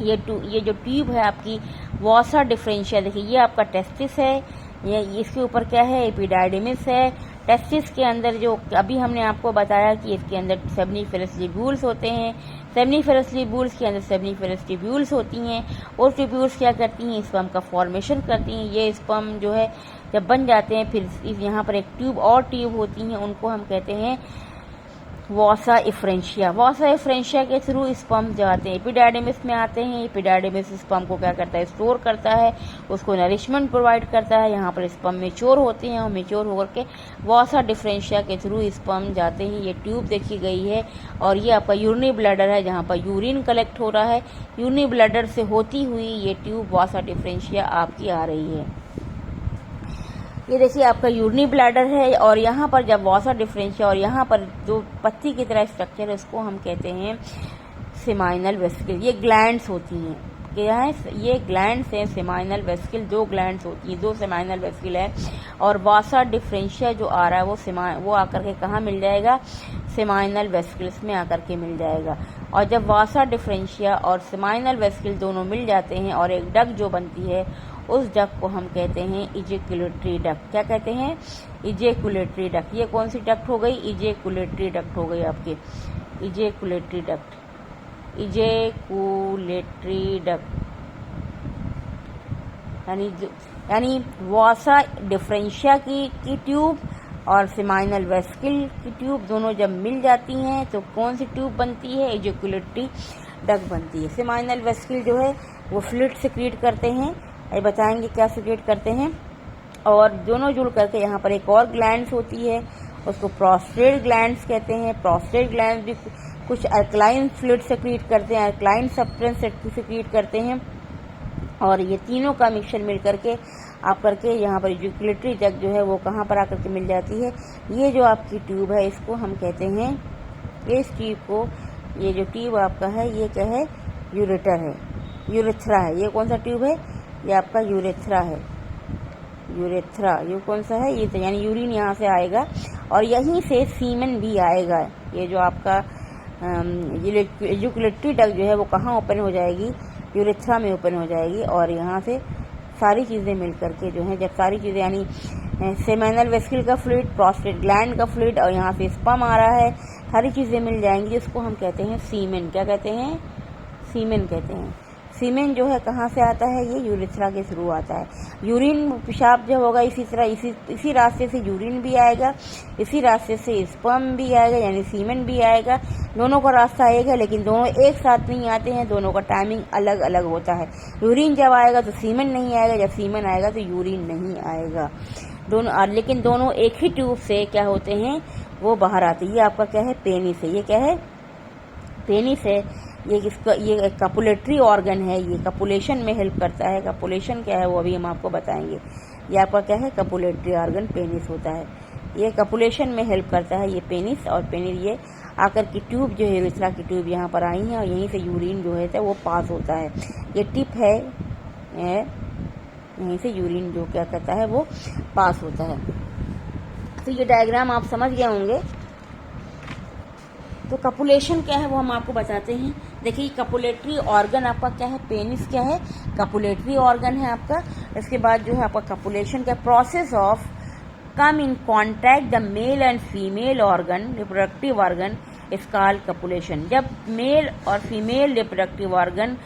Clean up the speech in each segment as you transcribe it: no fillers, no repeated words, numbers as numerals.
ये जो ट्यूब है आपकी वॉसा डिफरेंशिया, देखिए ये आपका टेस्टिस है, ये इसके ऊपर क्या है, एपिडाइडिमिस है। टेस्टिस के अंदर जो अभी हमने आपको बताया कि इसके अंदर सेमनीफेरस ट्यूब्यूल्स होते हैं। सेमनीफेरस ट्यूब्यूल्स के अंदर सेमनीफेरस ट्यूब्यूल्स होती हैं, और ट्यूब्यूल्स क्या करती हैं, स्पर्म का फॉर्मेशन करती हैं। ये स्पर्म जो है जब बन जाते हैं, फिर यहाँ पर एक ट्यूब होती हैं, उनको हम कहते हैं वॉसा इफ्रेंशिया। वॉसा इफ्रेंशिया के थ्रू स्पर्म जाते हैं एपिडाइडिमिस में आते हैं। एपिडाइडिमिस स्पर्म को क्या करता है, स्टोर करता है, उसको नरिशमेंट प्रोवाइड करता है। यहाँ पर स्पर्म मेच्योर होते हैं, और मेच्योर होकर के वॉसा डिफरेंशिया के थ्रू स्पर्म जाते हैं। ये ट्यूब देखी गई है, और ये आपका यूरिनरी ब्लैडर है, जहाँ पर यूरिन कलेक्ट हो रहा है। यूरिनरी ब्लैडर से होती हुई ये ट्यूब वॉसा डिफरेंशिया आपकी आ रही है। ये देखिए आपका यूरिनरी ब्लैडर है, और यहाँ पर जब वॉसा डिफरेंशिया, और यहाँ पर जो पत्ती की तरह स्ट्रक्चर है, उसको हम कहते हैं सेमाइनल वेसिकल। ये ग्लैंड्स होती हैं, क्या है, ये ग्लैंड्स हैं सेमाइनल वेसिकल, दो ग्लैंड्स होती हैं, दो सेमाइनल वेसिकल है। और वॉसा डिफरेंशिया जो आ रहा है वो आकर के कहाँ मिल जाएगा, सेमाइनल वेसिकल्स में आकर के मिल जाएगा। और जब वॉसा डिफरेंशिया और सेमाइनल वेसिकल दोनों मिल जाते हैं, और एक डक जो बनती है, उस डक को हम कहते हैं इजेकुलेटरी डक्ट। क्या कहते हैं, इजेकुलेटरी डक्ट। ये कौन सी डक्ट हो गई, इजेकुलेटरी डक्ट हो गई आपकी, इजेकुलेटरी डक्ट, इजेकुलेटरी डक्ट। यानी वॉसा डिफरेंशिया की ट्यूब और सेमाइनल वेसिकल की ट्यूब दोनों जब मिल जाती हैं, तो कौन सी ट्यूब बनती है, इजेकुलेटरी डक्ट बनती है। सेमाइनल वेसिकल जो है वो फ्लूइड सिक्रीट करते हैं, ये बताएंगे क्या सिक्रेट करते हैं। और दोनों जुड़ करके यहाँ पर एक और ग्लैंड्स होती है, उसको प्रोस्टेट ग्लैंड्स कहते हैं। प्रोस्टेट ग्लैंड्स भी कुछ अल्कलाइन फ्लूइड सिक्रीट करते हैं, अल्कलाइन सब्सटेंस सिक्रीट करते हैं, और ये तीनों का मिक्सचर मिल करके आप करके यहाँ पर इजेकुलेटरी डक्ट जो है वो कहाँ पर आकर के मिल जाती है। ये जो आपकी ट्यूब है, इसको हम कहते हैं, इस ट्यूब को, ये जो ट्यूब आपका है ये क्या है, यूरेटर है, यूरेथ्रा है। ये कौन सा ट्यूब है, ये आपका यूरेथ्रा है, यूरेथ्रा। ये कौन सा है, ये तो यानी यूरिन यहाँ से आएगा, और यहीं से सीमेन भी आएगा। ये जो आपका इजेकुलेटरी डक्ट जो है वो कहाँ ओपन हो जाएगी, यूरेथ्रा में ओपन हो जाएगी। और यहाँ से सारी चीज़ें मिल करके जो है, जब सारी चीज़ें यानी सेमेनल वेसिकल का फ्लूइड, प्रोस्टेट ग्लैंड का फ्लूइड, और यहाँ से स्पर्म आ रहा है, सारी चीज़ें मिल जाएंगी, जिसको हम कहते हैं सीमेन। क्या कहते हैं, सीमेन कहते हैं। सीमेन जो है कहाँ से आता है, ये यूरेथ्रा के थ्रू आता है। यूरिन पेशाब जो होगा, इसी तरह इसी रास्ते से यूरिन भी आएगा, इसी रास्ते से स्पर्म भी आएगा, यानी सीमेन भी आएगा। दोनों का रास्ता एक है, लेकिन दोनों एक साथ नहीं आते हैं, दोनों का टाइमिंग अलग अलग होता है। यूरिन जब आएगा तो सीमेन नहीं आएगा, जब सीमेन आएगा तो यूरिन नहीं आएगा। दोनों, लेकिन दोनों एक ही ट्यूब से क्या होते हैं, वो बाहर आते हैं। ये आपका क्या है, पेनिस है। ये क्या है, पेनिस है। ये कपुलेटरी ऑर्गन है, ये कपुलेशन में हेल्प करता है। कपुलेशन क्या है वो अभी हम आपको बताएंगे। ये आपका क्या है, कपुलेटरी ऑर्गन पेनिस होता है। ये कपुलेशन में हेल्प करता है, ये पेनिस। और पेनिस ये आकर की ट्यूब जो है, यूरेथ्रा की ट्यूब यहाँ पर आई है, और यहीं से यूरिन जो है वो पास होता है। ये टिप है, यहीं से यूरिन जो क्या करता है वो पास होता है। तो ये डायग्राम आप समझ गए होंगे। तो कपुलेशन क्या है वो हम आपको बताते हैं। देखिए कपुलेटरी ऑर्गन आपका क्या है, पेनिस क्या है, कपुलेटरी ऑर्गन है आपका। इसके बाद जो है आपका कपुलेशन का process of come in contact the male and female organ, reproductive organ is called copulation. जब मेल और फीमेल रिप्रोडक्टिव ऑर्गन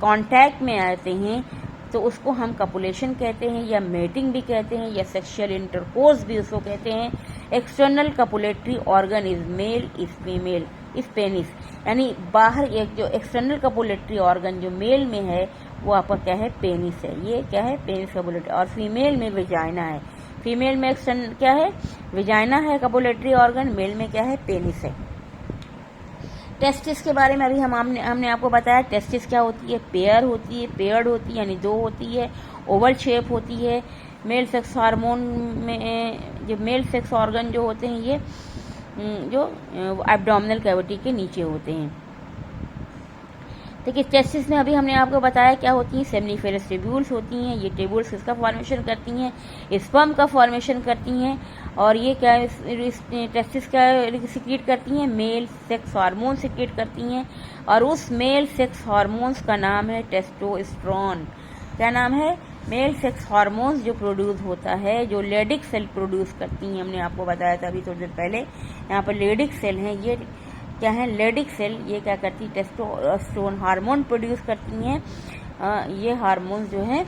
कॉन्टैक्ट में आते हैं तो उसको हम कपुलेशन कहते हैं, या मेटिंग भी कहते हैं, या सेक्सुअल इंटरकोर्स भी उसको कहते हैं। External copulatory organ is male, is female, is penis. यानी बाहर एक जो एक्सटर्नल कपुलेटरी ऑर्गन जो मेल में है वो आपका क्या है, पेनिस है। ये क्या है, पेनिस कपुलेटरी। और फीमेल में विजाइना है। फीमेल में एक्सटर्नल क्या है, विजाइना है कपुलेटरी ऑर्गन, मेल में क्या है, पेनिस है। टेस्टिस के बारे में अभी हमने आपको बताया। टेस्टिस क्या होती है, पेयर होती है, पेयर्ड होती है, यानी दो होती है, ओवल शेप होती है। मेल सेक्स हार्मोन में जो मेल सेक्स ऑर्गन जो होते हैं ये जो एब्डोमिनल कैविटी के नीचे होते हैं। देखिए टेस्टिस में अभी हमने आपको बताया क्या होती हैं, सेमनीफेरस ट्यूब्यूल्स होती हैं। ये ट्यूब्यूल्स किसका फॉर्मेशन करती हैं, स्पर्म का फॉर्मेशन करती हैं। और ये क्या टेस्टिस क्या सिक्रीट करती हैं, मेल सेक्स हार्मोन सिक्रीट करती हैं। और उस मेल सेक्स हार्मोन्स का नाम है टेस्टोस्टेरोन। क्या नाम है, मेल सेक्स हार्मोन्स जो प्रोड्यूस होता है, जो लेडिक सेल प्रोड्यूस करती हैं। हमने आपको बताया था अभी थोड़ी देर पहले, यहाँ पर लेडिक सेल हैं, ये क्या है, लेडिक सेल, ये क्या करती है, टेस्टोस्टेरोन हार्मोन प्रोड्यूस करती हैं। ये हार्मोन जो है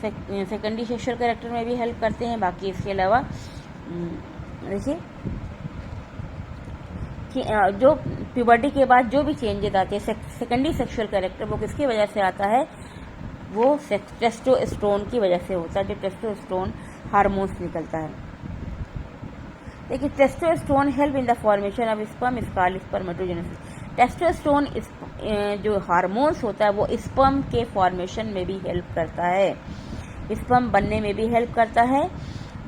सेकेंडरी सेक्सुअल कैरेक्टर में भी हेल्प करते हैं। बाकी इसके अलावा देखिए जो प्यूबर्टी के बाद जो भी चेंजेस आते हैं सेकेंडरी सेक्सुअल कैरेक्टर, वो किसकी वजह से आता है, वो टेस्टोस्टेरोन की वजह से होता है, जो टेस्टोस्टेरोन हार्मोन्स निकलता है। देखिए testosterone help in the formation of sperm is called spermatogenesis. Testosterone जो हार्मोन्स होता है वो स्पर्म के फॉर्मेशन में भी हेल्प करता है, स्पर्म बनने में भी हेल्प करता है।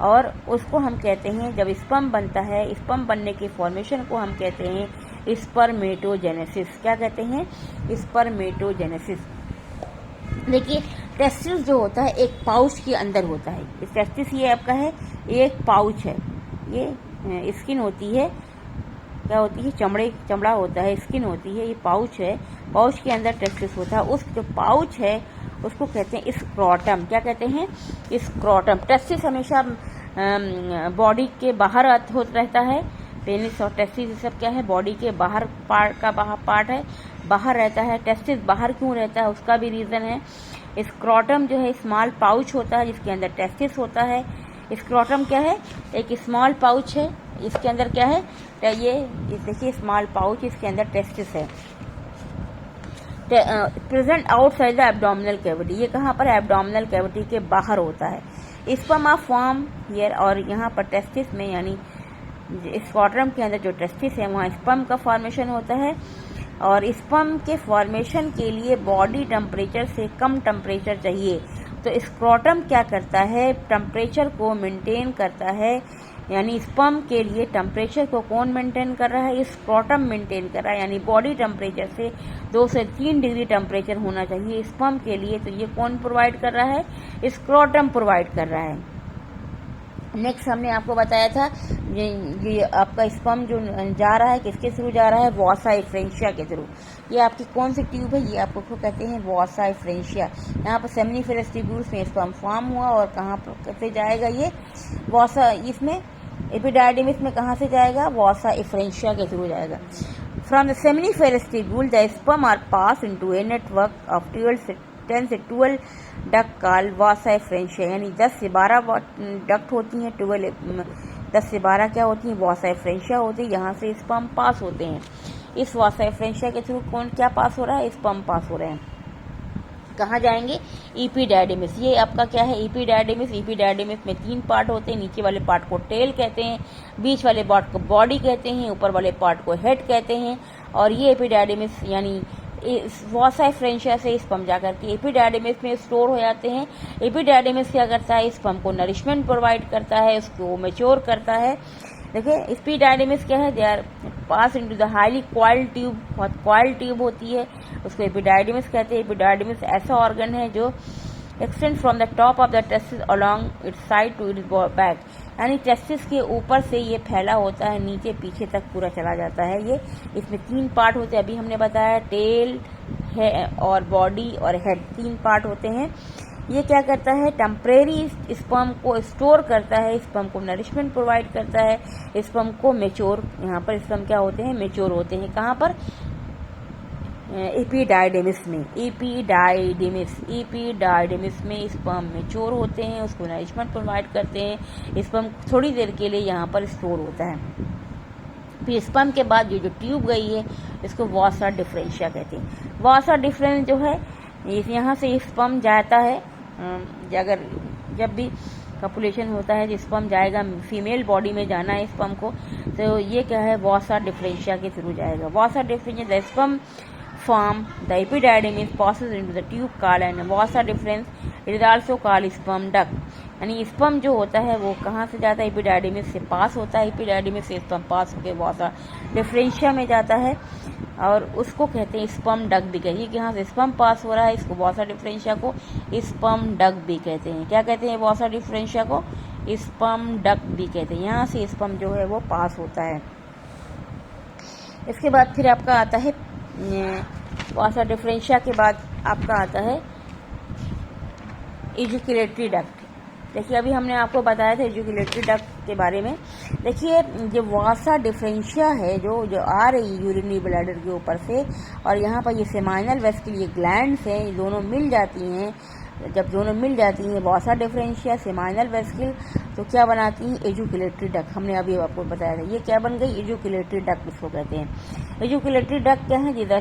और उसको हम कहते हैं, जब स्पर्म बनता है, स्पर्म बनने के फॉर्मेशन को हम कहते हैं स्पर्मेटोजेनेसिस। क्या कहते हैं, स्पर्मेटोजेनेसिस। देखिए टेस्टिस जो होता है एक पाउच के अंदर होता है। इस टेस्टिस ये आपका है, एक पाउच है, ये स्किन होती है, क्या होती है, चमड़ा होता है, स्किन होती है, ये पाउच है, पाउच के अंदर टेस्टिस होता है। उस जो पाउच है उसको कहते हैं स्क्रोटम। क्या कहते हैं, स्क्रोटम। टेस्टिस हमेशा बॉडी के बाहर रहता है। पेनिस और टेस्टिस ये सब क्या है, बॉडी के बाहर पार्ट है, बाहर रहता है। टेस्टिस बाहर क्यों रहता है, उसका भी रीजन है। स्क्रोटम जो है स्मॉल पाउच होता है जिसके अंदर टेस्टिस होता है। स्क्रोटम क्या है, एक स्मॉल पाउच है, इसके अंदर क्या है, ये देखिए स्मॉल पाउच, इसके अंदर टेस्टिस है। Present outside the abdominal cavity, ये कहाँ पर, एब्डोमिनल कैविटी के बाहर होता है। स्पर्म ऑफ फॉर्म हियर, और यहाँ पर टेस्टिस में यानी स्क्रोटम के अंदर जो टेस्टिस है वहाँ स्पर्म का फॉर्मेशन होता है। और स्पर्म के फॉर्मेशन के लिए बॉडी टेम्परेचर से कम टेम्परेचर चाहिए, तो स्क्रोटम क्या करता है, टेम्परेचर को मेंटेन करता है। यानी स्पर्म के लिए टेम्परेचर को कौन मेंटेन कर रहा है, स्क्रोटम मेंटेन कर रहा है। यानी बॉडी टेम्परेचर से 2 से 3 डिग्री टेम्परेचर होना चाहिए स्पर्म के लिए, तो ये कौन प्रोवाइड कर रहा है, स्क्रोटम प्रोवाइड कर रहा है। नेक्स्ट हमने आपको बताया था ये आपका स्पर्म जो जा रहा है किसके थ्रू जा रहा है, वसा एफरेंशिया के थ्रू। ये आपकी कौन सी ट्यूब है, ये आपको कहते हैं वसा एफरेंशिया। यहाँ पर सेमनीफेरस ट्यूब्यूल्स में स्पर्म फॉर्म हुआ और कहाँ पर से जाएगा, ये वसा, इसमें एपिडाइडिमिस में कहाँ से जाएगा, वसा एफरेंशिया के थ्रू जाएगा। From the seminiferous tubule the sperm are pass into a network of 10 से 12 डक्ट कॉल्ड वसा एफरेंशिया। यानी 10 से 12 डक्ट होती हैं, 10 से 12 क्या होती हैं, वसा एफरेंशिया होती है। यहाँ से स्पर्म पास होते हैं। इस वसा एफरेंशिया के थ्रू कौन क्या पास हो रहा है, स्पर्म पास हो रहे हैं। कहाँ जाएंगे, एपिडाइडिमिस। ये आपका क्या है, एपिडाइडिमिस। एपिडाइडिमिस में 3 पार्ट होते हैं। नीचे वाले पार्ट को टेल कहते हैं, बीच वाले पार्ट को बॉडी कहते हैं, ऊपर वाले पार्ट को हेड कहते हैं। और ये एपिडाइडिमिस यानी वसा एफरेंशिया से स्पर्म जाकर के एपिडाइडिमिस में स्टोर हो जाते हैं। एपिडाइडिमिस क्या करता है, स्पर्म को नरिशमेंट प्रोवाइड करता है, उसको मैच्योर करता है। देखिए एपिडाइडिमिस क्या है, they are pass into the highly coiled tube, बहुत कॉइल्ड ट्यूब होती है, उसको एपिडाइडिमिस कहते हैं। एपिडाइडिमिस ऐसा ऑर्गन है जो extend from the top of the testis along its side to its back. यानी टेस्टिस के ऊपर से ये फैला होता है, नीचे पीछे तक पूरा चला जाता है। ये इसमें 3 पार्ट होते हैं, अभी हमने बताया, टेल है और बॉडी और हेड, 3 पार्ट होते हैं। ये क्या करता है, टेम्परेरी स्पर्म को स्टोर करता है, स्पर्म को नरिशमेंट प्रोवाइड करता है, स्पर्म को मेच्योर, यहाँ पर स्पर्म क्या होते हैं, मेच्योर होते हैं। कहाँ पर, एपिडाइडिमिस में। एपिडाइडिमिस में स्पर्म मेच्योर होते हैं, उसको नरिशमेंट प्रोवाइड करते हैं, स्पर्म थोड़ी देर के लिए यहाँ पर स्टोर होता है। फिर स्पर्म के बाद ये जो ट्यूब गई है इसको वसा डिफरेंशिया कहते हैं। वसा डिफरेंस जो है यहाँ से स्पर्म जाता है, अगर जब भी कपुलेशन होता है स्पर्म जाएगा, फीमेल बॉडी में जाना है स्पर्म को, तो ये क्या है, वसा डिफरेंशिया के थ्रू जाएगा। वसा differentia the sperm form the epididymis passes into the tube called and vasa difference, it is also called sperm duct। यानी स्पर्म जो होता है वो कहाँ से जाता है, एपिडाइडिमिस से पास होता है, एपिडाइडिमिस से स्पर्म पास होकर वसा डिफरेंशिया में जाता है। और उसको कहते हैं स्पर्म डक्ट भी कहते हैं कि यहाँ से स्पर्म पास हो रहा है, इसको वॉसा डिफरेंशिया को स्पर्म डक्ट भी कहते हैं। क्या कहते हैं वॉसा डिफरेंशिया को? स्पर्म डक्ट भी कहते हैं। यहाँ से स्पर्म जो है वो पास होता है। इसके बाद फिर आपका आता है वॉसा डिफरेंशिया के बाद आपका आता है एजुकुलेटरी डक्ट। देखिए अभी हमने आपको बताया था एजुकुलेटरी डक्ट के बारे में। देखिए जो वॉसा डिफरेंशिया है जो आ रही है यूरिनरी ब्लैडर के ऊपर से, और यहाँ पर ये सेमाइनल वेस्किल, ये ग्लैंड्स हैं, ये दोनों मिल जाती हैं। जब दोनों मिल जाती हैं वॉसा डिफरेंशिया सेमाइनल वेस्किल, तो क्या बनाती हैं? एजुकुलेटरी डक्ट। हमने अभी आपको बताया था ये क्या बन गई? एजुकुलेटरी डक्ट इसको कहते हैं। एजुकुलेटरी डक्ट क्या है?